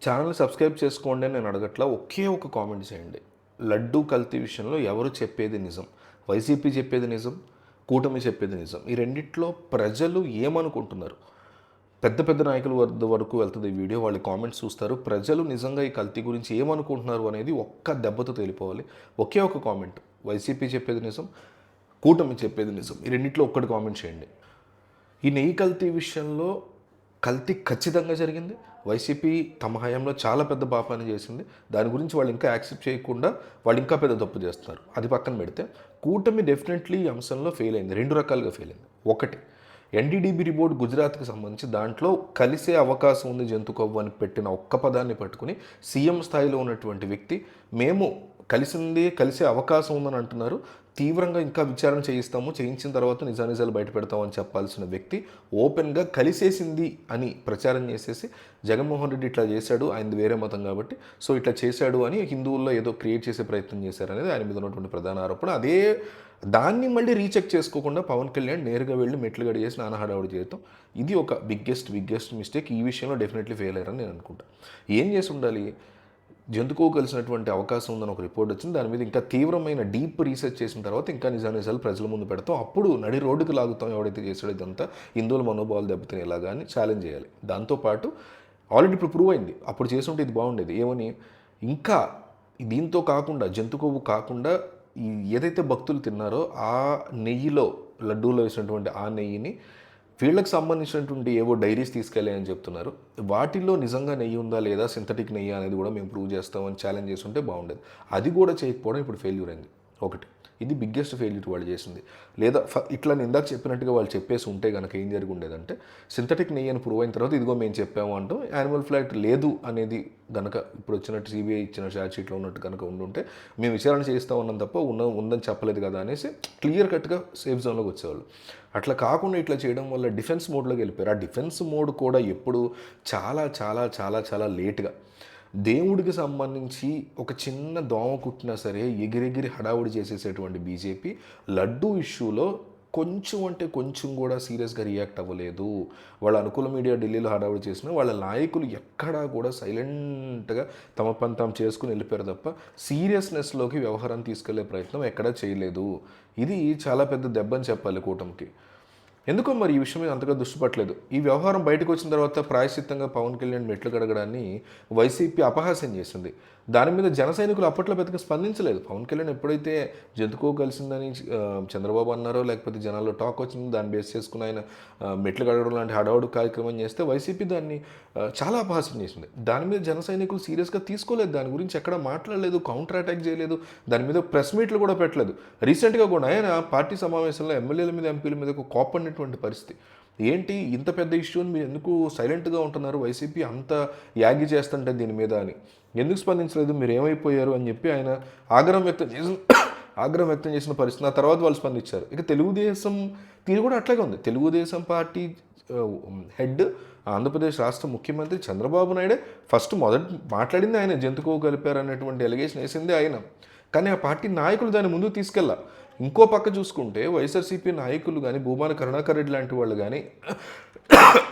ఛానల్ని సబ్స్క్రైబ్ చేసుకోండి అని నేను అడగట్లా. ఒకే ఒక కామెంట్ చేయండి. లడ్డూ కల్తీ విషయంలో ఎవరు చెప్పేది నిజం? వైసీపీ చెప్పేది నిజం, కూటమి చెప్పేది నిజం. ఈ రెండిట్లో ప్రజలు ఏమనుకుంటున్నారు? పెద్ద పెద్ద నాయకుల వరకు వెళ్తుంది ఈ వీడియో. వాళ్ళ కామెంట్స్ చూస్తారు. ప్రజలు నిజంగా ఈ కల్తీ గురించి ఏమనుకుంటున్నారు అనేది ఒక్క దెబ్బతో తెలిపోవాలి. ఒకే ఒక కామెంట్. వైసీపీ చెప్పేది నిజం, కూటమి చెప్పేది నిజం. ఈ రెండిట్లో ఒక్కటి కామెంట్ చేయండి. ఈ నెయ్యి కల్తీ విషయంలో కల్తీ ఖచ్చితంగా జరిగింది. వైసీపీ తమ హయాంలో చాలా పెద్ద పాపాన్ని చేసింది. దాని గురించి వాళ్ళు ఇంకా యాక్సెప్ట్ చేయకుండా వాళ్ళు ఇంకా పెద్ద తప్పు చేస్తున్నారు. అది పక్కన పెడితే కూటమి డెఫినెట్లీ ఈ అంశంలో ఫెయిల్ అయింది. రెండు రకాలుగా ఫెయిల్ అయింది. ఒకటి, ఎన్డీడీబీ రిపోర్ట్ గుజరాత్కి సంబంధించి దాంట్లో కలిసే అవకాశం ఉంది జంతు కొవ్వు అని పెట్టిన ఒక్క పదాన్ని పట్టుకుని సీఎం స్థాయిలో ఉన్నటువంటి వ్యక్తి మేము కలిసే అవకాశం ఉందని అంటున్నారు, తీవ్రంగా ఇంకా విచారణ చేయిస్తాము, చేయించిన తర్వాత నిజానిజాలు బయట పెడతామని చెప్పాల్సిన వ్యక్తి ఓపెన్గా కలిసేసింది అని ప్రచారం చేసేసి జగన్మోహన్ రెడ్డి ఇట్లా చేశాడు, ఆయనది వేరే మతం కాబట్టి సో ఇట్లా చేశాడు అని హిందువుల్లో ఏదో క్రియేట్ చేసే ప్రయత్నం చేశారనేది ఆయన మీద ఉన్నటువంటి ప్రధాన ఆరోపణ. అదే దాన్ని మళ్ళీ రీచెక్ చేసుకోకుండా పవన్ కళ్యాణ్ నేరుగా వెళ్ళి మెట్లు గడిగేసి నానా హడావుడి చేయటం, ఇది ఒక బిగ్గెస్ట్ మిస్టేక్. ఈ విషయంలో డెఫినెట్లీ ఫెయిల్ అయ్యారని నేను అనుకుంటా. ఏం చేసి ఉండాలి? జంతుకో కలిసినటువంటి అవకాశం ఉందని ఒక రిపోర్ట్ వచ్చింది. దాని మీద ఇంకా తీవ్రమైన డీప్ రీసెర్చ్ చేసిన తర్వాత ఇంకా నిజానిజాలు ప్రజల ముందు పెడతాం. అప్పుడు నడి రోడ్డుకు లాగుతాం. ఎవడైతే చేసాడో ఇదంతా హిందువుల మనోభావాలు దెబ్బతినేలాగా అని ఛాలెంజ్ చేయాలి. దాంతోపాటు ఆల్రెడీ ఇప్పుడు ప్రూవ్ అయింది. అప్పుడు చేస్తుంటే ఇది బాగుండేది. ఏమని, ఇంకా దీంతో కాకుండా జంతు కొవ్వు కాకుండా ఏదైతే భక్తులు తిన్నారో ఆ నెయ్యిలో, లడ్డూలో వేసినటువంటి ఆ నెయ్యిని వీళ్ళకి సంబంధించినటువంటి ఏవో డైరీస్ తీసుకెళ్ళి అని చెప్తున్నారు. వాటిల్లో నిజంగా నెయ్యి ఉందా లేదా, సింథటిక్ నెయ్యి అనేది కూడా మేము ప్రూవ్ చేస్తామని ఛాలెంజ్ చేస్తుంటే బాగుండేది. అది కూడా చేయకపోవడం ఇప్పుడు ఫెయిల్యూర్ అయింది. ఒకటి, ఇది బిగ్గెస్ట్ ఫెయిల్యూర్ వాళ్ళు చేసింది. లేదా ఇట్లా నేను ఇందాక చెప్పినట్టుగా వాళ్ళు చెప్పేసి ఉంటే కనుక ఏం జరిగి ఉండేదంటే, సింథటిక్ నెయ్యి అని ప్రూవ్ అయిన తర్వాత ఇదిగో మేము చెప్పాము అంటూ యానిమల్ ఫ్లాట్ లేదు అనేది కనుక ఇప్పుడు వచ్చినట్టు సిబిఐ ఇచ్చిన ఛార్జ్ షీట్లో ఉన్నట్టు కనుక ఉండుంటే మేము విచారణ చేస్తూ ఉన్నాం తప్ప ఉందని చెప్పలేదు కదా అనేసి క్లియర్ కట్గా సేఫ్ జోన్లోకి వచ్చేవాళ్ళు. అట్లా కాకుండా ఇట్లా చేయడం వల్ల డిఫెన్స్ మోడ్లోకి వెళ్ళిపోయారు. ఆ డిఫెన్స్ మోడ్ కూడా ఎప్పుడు చాలా చాలా చాలా చాలా లేట్గా, దేవుడికి సంబంధించి ఒక చిన్న దోమ కుట్టినా సరే ఎగిరెగిరి హడావుడి చేసేసేటువంటి బీజేపీ లడ్డూ ఇష్యూలో కొంచెం అంటే కొంచెం కూడా సీరియస్గా రియాక్ట్ అవ్వలేదు. వాళ్ళ అనుకూల మీడియా ఢిల్లీలో హడావుడి చేసిన వాళ్ళ నాయకులు ఎక్కడా కూడా సైలెంట్గా తమ పని తాము చేసుకుని వెళ్ళిపోయారు తప్ప సీరియస్నెస్లోకి వ్యవహారాన్ని తీసుకెళ్లే ప్రయత్నం ఎక్కడా చేయలేదు. ఇది చాలా పెద్ద దెబ్బ అని చెప్పాలి కూటమికి. ఎందుకో మరి ఈ విషయం మీద అంతగా దృష్టి పట్టలేదు. ఈ వ్యవహారం బయటకు వచ్చిన తర్వాత ప్రాయశ్చిత్తంగా పవన్ కళ్యాణ్ మెట్లు కడగడాన్ని వైసీపీ అపహాస్యం చేసింది. దాని మీద జన సైనికులు అప్పట్లో పెద్దగా స్పందించలేదు. పవన్ కళ్యాణ్ ఎప్పుడైతే జంతుకో కలిసిందని చంద్రబాబు అన్నారో, లేకపోతే జనాల్లో టాక్ వచ్చింది, దాన్ని బేస్ చేసుకుని ఆయన మెట్లు కడగడం లాంటి హడావుడు కార్యక్రమం చేస్తే వైసీపీ దాన్ని చాలా అపహాస్యం చేసింది. దాని మీద జన సైనికులు సీరియస్గా తీసుకోలేదు. దాని గురించి ఎక్కడ మాట్లాడలేదు, కౌంటర్ అటాక్ చేయలేదు, దాని మీద ప్రెస్ మీట్లు కూడా పెట్టలేదు. రీసెంట్గా కూడా ఆయన పార్టీ సమావేశంలో ఎమ్మెల్యేల మీద, ఎంపీల మీద ఒక కోపడినటువంటి పరిస్థితి. ఏంటి ఇంత పెద్ద ఇష్యూని మీరు ఎందుకు సైలెంట్గా ఉంటున్నారు, వైసీపీ అంత యాగి చేస్తుంటే దీని మీద అని ఎందుకు స్పందించలేదు, మీరు ఏమైపోయారు అని చెప్పి ఆయన ఆగ్రహం వ్యక్తం చేసిన పరిస్థితి. ఆ తర్వాత వాళ్ళు స్పందించారు. ఇక తెలుగుదేశం తీరు కూడా అట్లాగే ఉంది. తెలుగుదేశం పార్టీ హెడ్, ఆంధ్రప్రదేశ్ రాష్ట్ర ముఖ్యమంత్రి చంద్రబాబు నాయుడే మొదట మాట్లాడింది ఆయన. జంతుకో కలిపారు అనేటువంటి ఎలిగేషన్ వేసింది ఆయన. కానీ ఆ పార్టీ నాయకులు దాన్ని ముందుకు తీసుకెళ్ళా. ఇంకో పక్క చూసుకుంటే వైఎస్ఆర్సీపీ నాయకులు కానీ, భూమాన కరుణాకర్ రెడ్డి లాంటి వాళ్ళు కానీ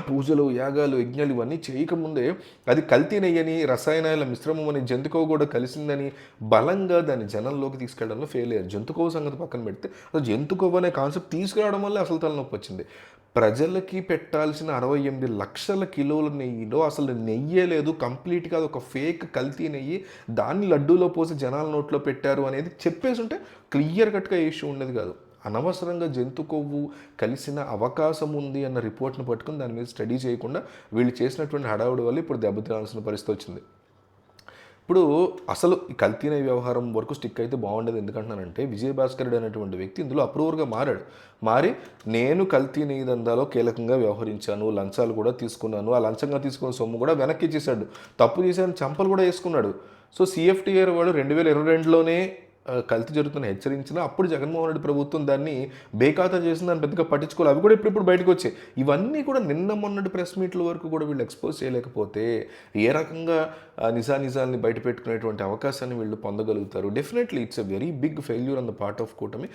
పూజలు, యాగాలు, యజ్ఞాలు ఇవన్నీ చేయకముందే అది కల్తీ నెయ్యని, రసాయనాల మిశ్రమం అని, జంతుకోవ కూడా కలిసిందని బలంగా దాన్ని జనంలోకి తీసుకెళ్లడంలో ఫెయిల్ అయ్యారు. జంతుకోవ సంగతి పక్కన పెడితే అసలు జంతుకోవ అనే కాన్సెప్ట్ తీసుకురావడం వల్ల అసలు తలనొప్పి వచ్చింది. ప్రజలకి పెట్టాల్సిన 68 లక్షల కిలోల నెయ్యిలో అసలు నెయ్యే లేదు, కంప్లీట్గా అది ఒక ఫేక్ కల్తీ నెయ్యి, దాన్ని లడ్డూలో పోసి జనాల నోట్లో పెట్టారు అనేది చెప్పేసి ఉంటే క్లియర్ కట్గా ఇష్యూ ఉండేది కాదు. అనవసరంగా జంతు కొవ్వు కలిసిన అవకాశం ఉంది అన్న రిపోర్ట్ని పట్టుకుని దాని మీద స్టడీ చేయకుండా వీళ్ళు చేసినటువంటి హడావుడి వల్ల ఇప్పుడు దెబ్బతినాల్సిన పరిస్థితి వచ్చింది. ఇప్పుడు అసలు ఈ కల్తీన వ్యవహారం వరకు స్టిక్ అయితే బాగుండేది. ఎందుకంటున్నానంటే విజయభాస్కర్ రెడ్డి అనేటువంటి వ్యక్తి ఇందులో అప్రూవర్గా మారి నేను కల్తీ నెయ్యి దందాలో కీలకంగా వ్యవహరించాను, లంచాలు కూడా తీసుకున్నాను, ఆ లంచంగా తీసుకున్న సొమ్ము కూడా వెనక్కి ఇచ్చేసాడు, తప్పు చేశాను, చంపలు కూడా వేసుకున్నాడు. సో సిఎఫ్టీఆర్ వాడు 2022లోనే కల్తీ జరుగుతున్న హెచ్చరించినా అప్పుడు జగన్మోహన్ రెడ్డి ప్రభుత్వం దాన్ని బేఖాతా చేసిన, దాన్ని పెద్దగా పట్టించుకోవాలి. అవి కూడా ఇప్పుడు బయటకు వచ్చాయి. ఇవన్నీ కూడా నిన్న మొన్నటి ప్రెస్ మీట్ల వరకు కూడా వీళ్ళు ఎక్స్పోజ్ చేయలేకపోతే ఏ రకంగా నిజాల్ని బయట పెట్టుకునేటువంటి అవకాశాన్ని వీళ్ళు పొందగలుగుతారు? Definitely it's a very big failure on the part of కూటమి.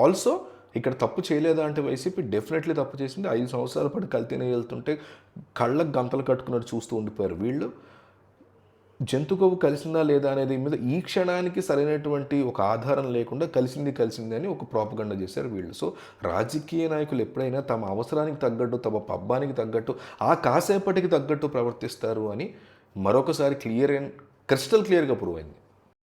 ఆల్సో ఇక్కడ తప్పు చేయలేదా అంటే వైసీపీ డెఫినెట్లీ తప్పు చేసింది. 5 సంవత్సరాల పాటు కల్తీనే వెళ్తుంటే కళ్ళకు గంతలు కట్టుకున్నట్టు చూస్తూ ఉండిపోయారు వీళ్ళు. జంతు కొవ్వు కలిసిందా లేదా అనేది మీద ఈ క్షణానికి సరైనటువంటి ఒక ఆధారం లేకుండా కలిసింది అని ఒక ప్రాపగండా చేశారు వీళ్ళు. సో రాజకీయ నాయకులు ఎప్పుడైనా తమ అవసరానికి తగ్గట్టు, తమ పబ్బానికి తగ్గట్టు, ఆ కాసేపటికి తగ్గట్టు ప్రవర్తిస్తారు అని మరొకసారి క్లియర్ అండ్ క్రిస్టల్ క్లియర్గా ప్రూవ్ అయింది.